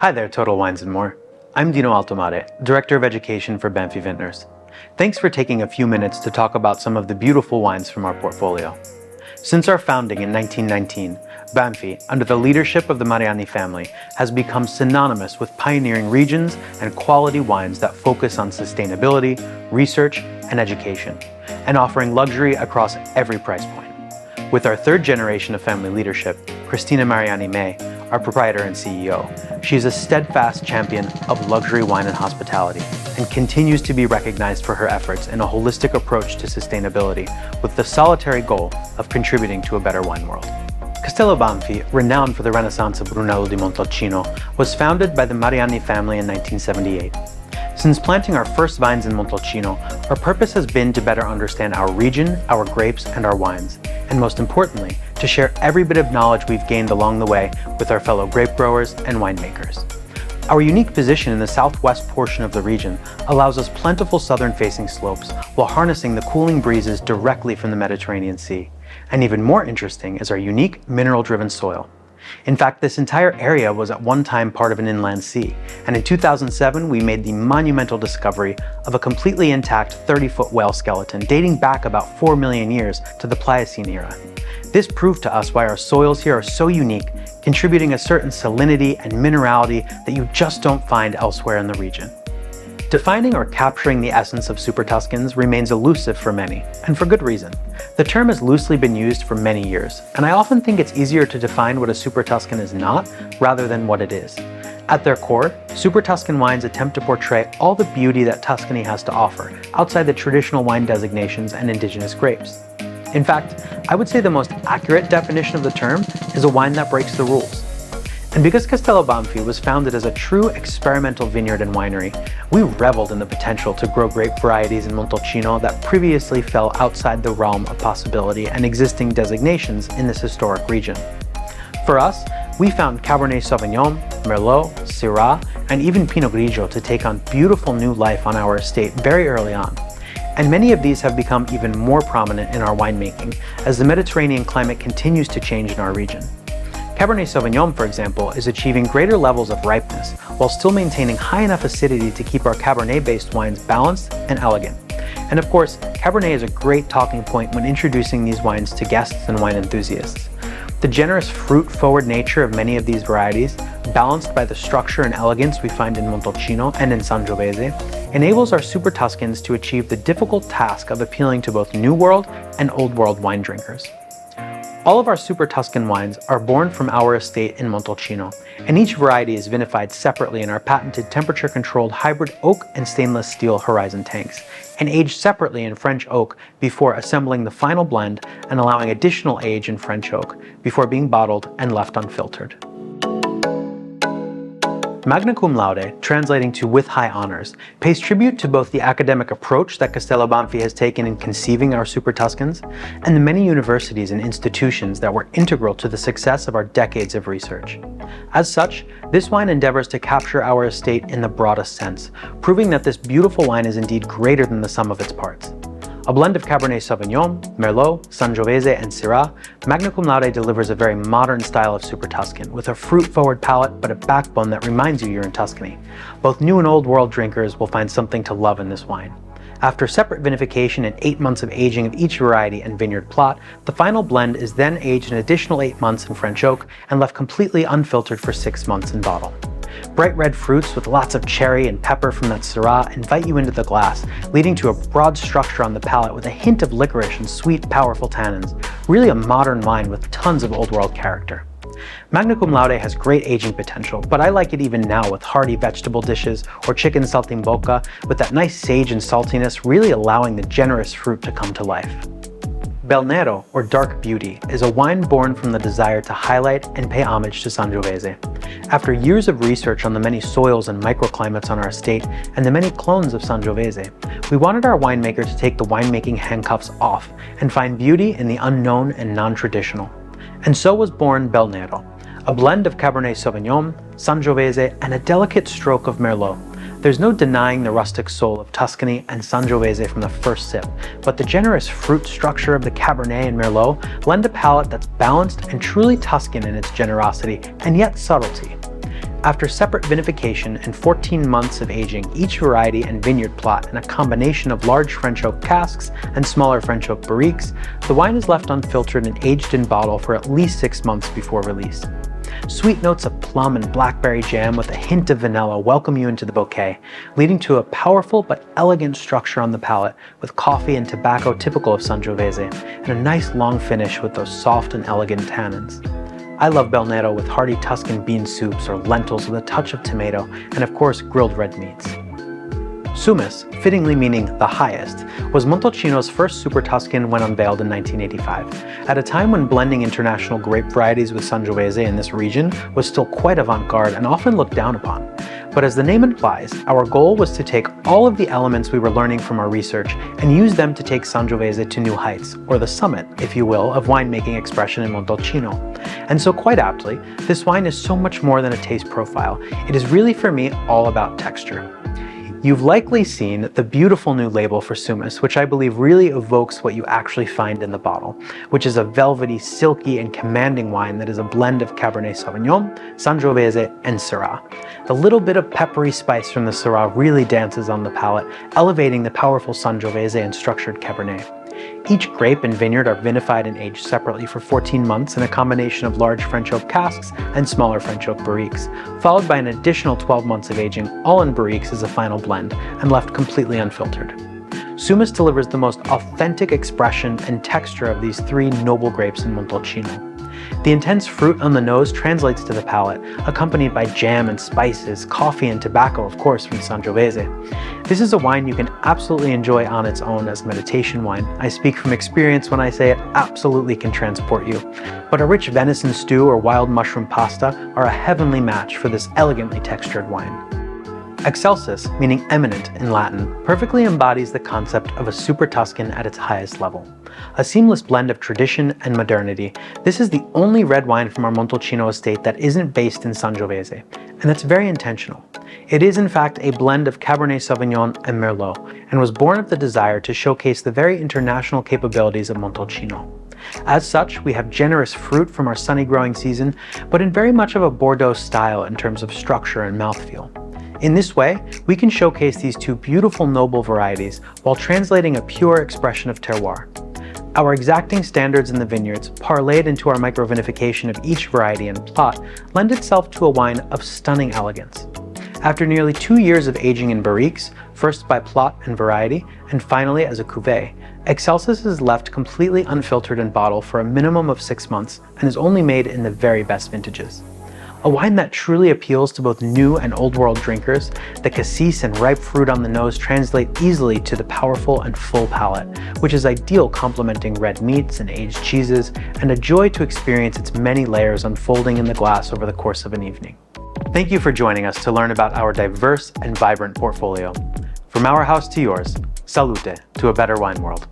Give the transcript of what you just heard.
Hi there, Total Wines and More. I'm Dino Altomare, Director of Education for Banfi Vintners. Thanks for taking a few minutes to talk about some of the beautiful wines from our portfolio. Since our founding in 1919, Banfi, under the leadership of the Mariani family, has become synonymous with pioneering regions and quality wines that focus on sustainability, research, and education, and offering luxury across every price point. With our third generation of family leadership, Cristina Mariani May, our proprietor and CEO, she is a steadfast champion of luxury wine and hospitality and continues to be recognized for her efforts in a holistic approach to sustainability with the solitary goal of contributing to a better wine world. Castello Banfi, renowned for the Renaissance of Brunello di Montalcino, was founded by the Mariani family in 1978. Since planting our first vines in Montalcino, our purpose has been to better understand our region, our grapes, and our wines, and most importantly, to share every bit of knowledge we've gained along the way with our fellow grape growers and winemakers. Our unique position in the southwest portion of the region allows us plentiful southern-facing slopes while harnessing the cooling breezes directly from the Mediterranean Sea. And even more interesting is our unique mineral-driven soil. In fact, this entire area was at one time part of an inland sea, and in 2007 we made the monumental discovery of a completely intact 30-foot whale skeleton dating back about 4 million years to the Pliocene era. This proved to us why our soils here are so unique, contributing a certain salinity and minerality that you just don't find elsewhere in the region. Defining or capturing the essence of Super Tuscans remains elusive for many, and for good reason. The term has loosely been used for many years, and I often think it's easier to define what a Super Tuscan is not, rather than what it is. At their core, Super Tuscan wines attempt to portray all the beauty that Tuscany has to offer, outside the traditional wine designations and indigenous grapes. In fact, I would say the most accurate definition of the term is a wine that breaks the rules. And because Castello Banfi was founded as a true experimental vineyard and winery, we reveled in the potential to grow grape varieties in Montalcino that previously fell outside the realm of possibility and existing designations in this historic region. For us, we found Cabernet Sauvignon, Merlot, Syrah, and even Pinot Grigio to take on beautiful new life on our estate very early on. And many of these have become even more prominent in our winemaking as the Mediterranean climate continues to change in our region. Cabernet Sauvignon, for example, is achieving greater levels of ripeness while still maintaining high enough acidity to keep our Cabernet-based wines balanced and elegant. And of course, Cabernet is a great talking point when introducing these wines to guests and wine enthusiasts. The generous fruit-forward nature of many of these varieties, balanced by the structure and elegance we find in Montalcino and in Sangiovese, enables our Super Tuscans to achieve the difficult task of appealing to both New World and Old World wine drinkers. All of our Super Tuscan wines are born from our estate in Montalcino, and each variety is vinified separately in our patented temperature-controlled hybrid oak and stainless steel Horizon tanks, and aged separately in French oak before assembling the final blend and allowing additional age in French oak before being bottled and left unfiltered. Magna Cum Laude, translating to with high honors, pays tribute to both the academic approach that Castello Banfi has taken in conceiving our Super Tuscans and the many universities and institutions that were integral to the success of our decades of research. As such, this wine endeavors to capture our estate in the broadest sense, proving that this beautiful wine is indeed greater than the sum of its parts. A blend of Cabernet Sauvignon, Merlot, Sangiovese, and Syrah, Magna Cum Laude delivers a very modern style of Super Tuscan, with a fruit-forward palate but a backbone that reminds you you're in Tuscany. Both new and old world drinkers will find something to love in this wine. After separate vinification and 8 months of aging of each variety and vineyard plot, the final blend is then aged an additional 8 months in French oak and left completely unfiltered for 6 months in bottle. Bright red fruits with lots of cherry and pepper from that Syrah invite you into the glass, leading to a broad structure on the palate with a hint of licorice and sweet, powerful tannins. Really a modern wine with tons of old world character. Magna Cum Laude has great aging potential, but I like it even now with hearty vegetable dishes or chicken saltimbocca with that nice sage and saltiness really allowing the generous fruit to come to life. Bel Nero, or Dark Beauty, is a wine born from the desire to highlight and pay homage to Sangiovese. After years of research on the many soils and microclimates on our estate and the many clones of Sangiovese, we wanted our winemaker to take the winemaking handcuffs off and find beauty in the unknown and non-traditional. And so was born Bel Nero, a blend of Cabernet Sauvignon, Sangiovese, and a delicate stroke of Merlot. There's no denying the rustic soul of Tuscany and Sangiovese from the first sip, but the generous fruit structure of the Cabernet and Merlot lend a palate that's balanced and truly Tuscan in its generosity and yet subtlety. After separate vinification and 14 months of aging, each variety and vineyard plot in a combination of large French oak casks and smaller French oak barriques, the wine is left unfiltered and aged in bottle for at least 6 months before release. Sweet notes of plum and blackberry jam with a hint of vanilla welcome you into the bouquet, leading to a powerful but elegant structure on the palate with coffee and tobacco typical of Sangiovese, and a nice long finish with those soft and elegant tannins. I love Belnero with hearty Tuscan bean soups or lentils with a touch of tomato, and of course grilled red meats. Sumis, fittingly meaning the highest, was Montalcino's first Super Tuscan when unveiled in 1985, at a time when blending international grape varieties with Sangiovese in this region was still quite avant-garde and often looked down upon. But as the name implies, our goal was to take all of the elements we were learning from our research and use them to take Sangiovese to new heights, or the summit, if you will, of winemaking expression in Montalcino. And so quite aptly, this wine is so much more than a taste profile. It is really for me all about texture. You've likely seen the beautiful new label for Sumis, which I believe really evokes what you actually find in the bottle, which is a velvety, silky, and commanding wine that is a blend of Cabernet Sauvignon, Sangiovese, and Syrah. The little bit of peppery spice from the Syrah really dances on the palate, elevating the powerful Sangiovese and structured Cabernet. Each grape and vineyard are vinified and aged separately for 14 months in a combination of large French oak casks and smaller French oak barriques, followed by an additional 12 months of aging, all in barriques as a final blend, and left completely unfiltered. Sumis delivers the most authentic expression and texture of these three noble grapes in Montalcino. The intense fruit on the nose translates to the palate, accompanied by jam and spices, coffee and tobacco, of course, from Sangiovese. This is a wine you can absolutely enjoy on its own as meditation wine. I speak from experience when I say it absolutely can transport you. But a rich venison stew or wild mushroom pasta are a heavenly match for this elegantly textured wine. Excelsis, meaning eminent in Latin, perfectly embodies the concept of a Super Tuscan at its highest level. A seamless blend of tradition and modernity, this is the only red wine from our Montalcino estate that isn't based in Sangiovese, and that's very intentional. It is in fact a blend of Cabernet Sauvignon and Merlot, and was born of the desire to showcase the very international capabilities of Montalcino. As such, we have generous fruit from our sunny growing season, but in very much of a Bordeaux style in terms of structure and mouthfeel. In this way, we can showcase these two beautiful noble varieties while translating a pure expression of terroir. Our exacting standards in the vineyards, parlayed into our microvinification of each variety and plot, lend itself to a wine of stunning elegance. After nearly 2 years of aging in barriques, first by plot and variety, and finally as a cuvée, Excelsis is left completely unfiltered in bottle for a minimum of 6 months and is only made in the very best vintages. A wine that truly appeals to both new and old world drinkers, the cassis and ripe fruit on the nose translate easily to the powerful and full palate, which is ideal complementing red meats and aged cheeses, and a joy to experience its many layers unfolding in the glass over the course of an evening. Thank you for joining us to learn about our diverse and vibrant portfolio. From our house to yours, salute to a better wine world.